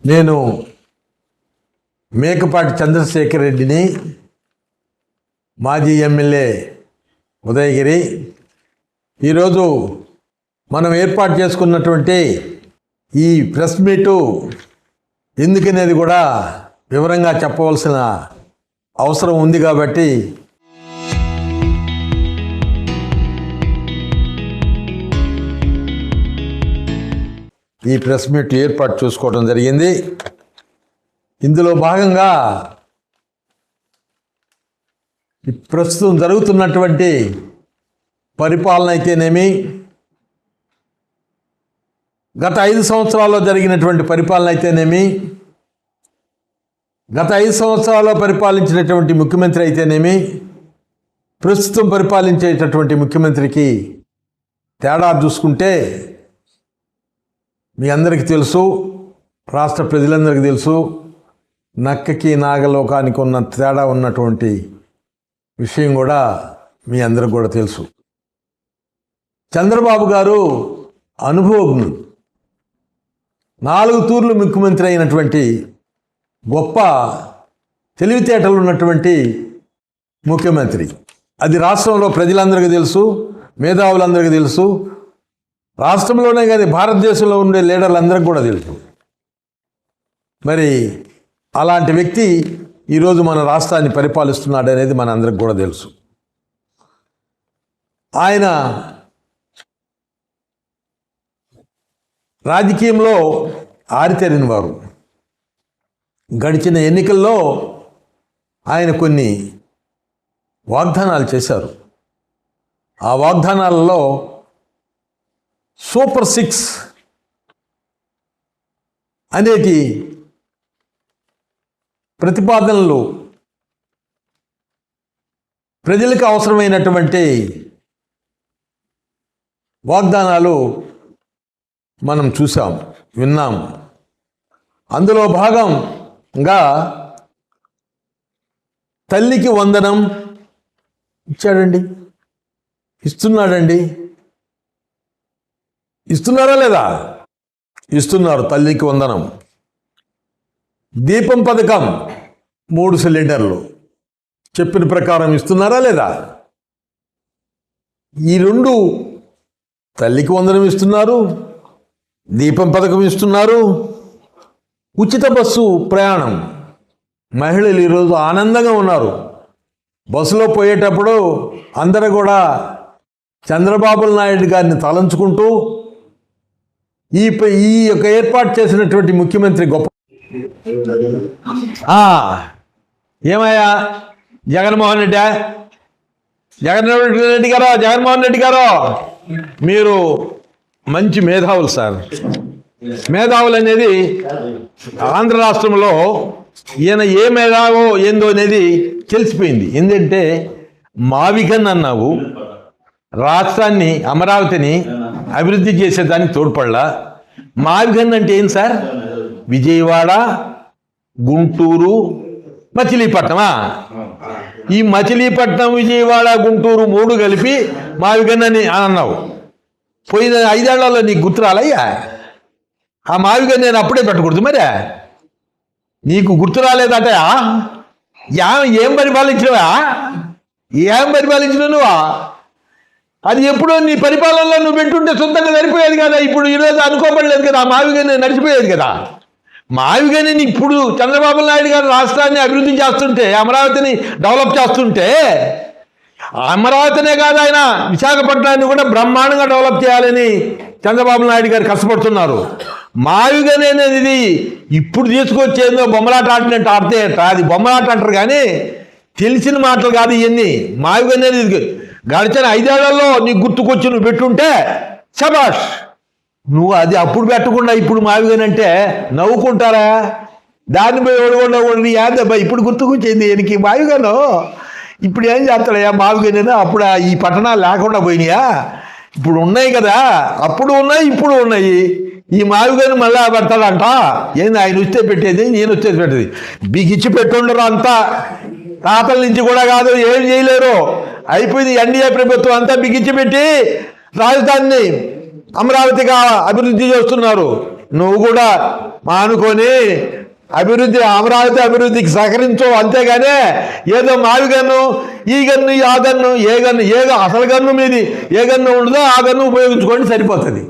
నేను మేకపాటి చంద్రశేఖర్ రెడ్డిని, మాజీ ఎమ్మెల్యే ఉదయగిరి. ఈరోజు మనం ఏర్పాటు చేసుకున్నటువంటి ఈ ప్రెస్ మీటు ఎందుకనేది కూడా వివరంగా చెప్పవలసిన అవసరం ఉంది. కాబట్టి ఈ ప్రెస్ మీట్ ఏర్పాటు చేసుకోవడం జరిగింది. ఇందులో భాగంగా ప్రస్తుతం జరుగుతున్నటువంటి పరిపాలన అయితేనేమి, గత 5 సంవత్సరాల్లో జరిగినటువంటి పరిపాలన అయితేనేమి, గత 5 సంవత్సరాల్లో పరిపాలించినటువంటి ముఖ్యమంత్రి అయితేనేమి, ప్రస్తుతం పరిపాలించేటటువంటి ముఖ్యమంత్రికి తేడా చూసుకుంటే మీ అందరికీ తెలుసు, రాష్ట్ర ప్రజలందరికీ తెలుసు, నక్కకి నాగలోకానికి ఉన్న తేడా ఉన్నటువంటి విషయం కూడా మీ అందరికి కూడా తెలుసు. చంద్రబాబు గారు అనుభవజ్ఞుడు, 4 తూర్లు ముఖ్యమంత్రి అయినటువంటి గొప్ప తెలివితేటలు ఉన్నటువంటి ముఖ్యమంత్రి. అది రాష్ట్రంలో ప్రజలందరికీ తెలుసు, మేధావులందరికీ తెలుసు, రాష్ట్రంలోనే కాదు భారతదేశంలో ఉండే లీడర్లందరికీ కూడా తెలుసు. మరి అలాంటి వ్యక్తి ఈరోజు మన రాష్ట్రాన్ని పరిపాలిస్తున్నాడు అనేది మన అందరికి కూడా తెలుసు. ఆయన రాజకీయంలో ఆరితేరిన వారు. గడిచిన ఎన్నికల్లో ఆయన కొన్ని వాగ్దానాలు చేశారు. ఆ వాగ్దానాలలో సూపర్ 6 అనేటి ప్రతిపాదనలు, ప్రజలకు అవసరమైనటువంటి వాగ్దానాలు మనం చూసాం, విన్నాం. అందులో భాగంగా తల్లికి వందనం ఇచ్చాడండి, ఇస్తున్నాడండి. ఇస్తున్నారా లేదా? ఇస్తున్నారు. తల్లికి వందనం. దీపం పథకం 3 సిలిండర్లు చెప్పిన ప్రకారం ఇస్తున్నారా లేదా? ఈ 2 తల్లికి వందనం ఇస్తున్నారు, దీపం పథకం ఇస్తున్నారు. ఉచిత బస్సు ప్రయాణం, మహిళలు ఈరోజు ఆనందంగా ఉన్నారు. బస్సులో పోయేటప్పుడు అందరూ కూడా చంద్రబాబు నాయుడు గారిని తలంచుకుంటూ ఈ యొక్క ఏర్పాటు చేసినటువంటి ముఖ్యమంత్రి గొప్ప. ఏమయ్యా జగన్మోహన్ రెడ్డి గారు మీరు మంచి మేధావులు సార్. మేధావులు అనేది ఆంధ్ర రాష్ట్రంలో ఈయన ఏ మేధావో ఏందో అనేది తెలిసిపోయింది. ఎందుకంటే మావిగన్ అన్నావు, రాష్ట్రాన్ని అమరావతిని అభివృద్ధి చేసేదానికి తోడ్పడలా. మావిగన్ అంటే ఏంటి సార్? విజయవాడ, గుంటూరు, మచిలీపట్నమా? ఈ మచిలీపట్నం, విజయవాడ, గుంటూరు 3 కలిపి మావిగన్ అని అన్నావు. పోయిన 5 ఏళ్లలో నీకు గుర్తు రాలయ్యా? ఆ మావిగన్ నేను అప్పుడే పెట్టకూడదు మరి? నీకు గుర్తు రాలేదట? ఏం పరిపాలించినవా? ఏం పరిపాలించినావు నువ్వా? అది ఎప్పుడో నీ పరిపాలనలో నువ్వు పెట్టుంటే సొంతంగా సరిపోయేది కదా. ఇప్పుడు ఈరోజు అనుకోబడలేదు కదా, ఆ మావిగని నడిచిపోయేది కదా. మావిగని ఇప్పుడు చంద్రబాబు నాయుడు గారు రాష్ట్రాన్ని అభివృద్ధి చేస్తుంటే, అమరావతిని డెవలప్ చేస్తుంటే, అమరావతినే కాదు ఆయన విశాఖపట్నాన్ని కూడా బ్రహ్మాండంగా డెవలప్ చేయాలని చంద్రబాబు నాయుడు గారు కష్టపడుతున్నారు. మావిగని అనేది ఇప్పుడు తీసుకొచ్చేందో బొమ్మలాట ఆడినట్టు ఆడితే అది బొమ్మలాట అంటారు కానీ తెలిసిన మాటలు కాదు ఇవన్నీ. మావిగని అనేది గడిచిన 5 ఏళ్లలో నీకు గుర్తుకొచ్చి నువ్వు పెట్టుంటే శబాష్. నువ్వు అది అప్పుడు పెట్టకుండా ఇప్పుడు మావిగని అంటే నవ్వుకుంటారా? దాన్ని పోయి ఓడగొండ యాదబ్బా ఇప్పుడు గుర్తుకొచ్చింది ఈయనకి మావిగను. ఇప్పుడు ఏం చేస్తాడయ్యా మావిగని? అప్పుడు ఈ పట్టణాలు లేకుండా పోయినాయా? ఇప్పుడు ఉన్నాయి కదా, అప్పుడు ఉన్నాయి ఇప్పుడు ఉన్నాయి. ఈ మావిగని మళ్ళీ పెడతాడంట. ఏంది ఆయన వస్తే పెట్టేది, నేను వస్తే పెట్టేది? బిగిచ్చి పెట్టుండరు అంతా. తాతల నుంచి కూడా కాదు, ఏం చేయలేరు. అయిపోయింది. ఎన్డీఏ ప్రభుత్వం అంతా బిగించి పెట్టి రాజధానిని అమరావతిగా అభివృద్ధి చేస్తున్నారు. నువ్వు కూడా మానుకొని అభివృద్ధి, అమరావతి అభివృద్ధికి సహకరించు. అంతేగానే ఏదో మావి గన్ను, ఈ గన్ను, ఆ గన్ను, ఏ అసలు గన్ను మీది ఏ గన్ను ఉండదో ఆ గన్ను ఉపయోగించుకోండి, సరిపోతుంది.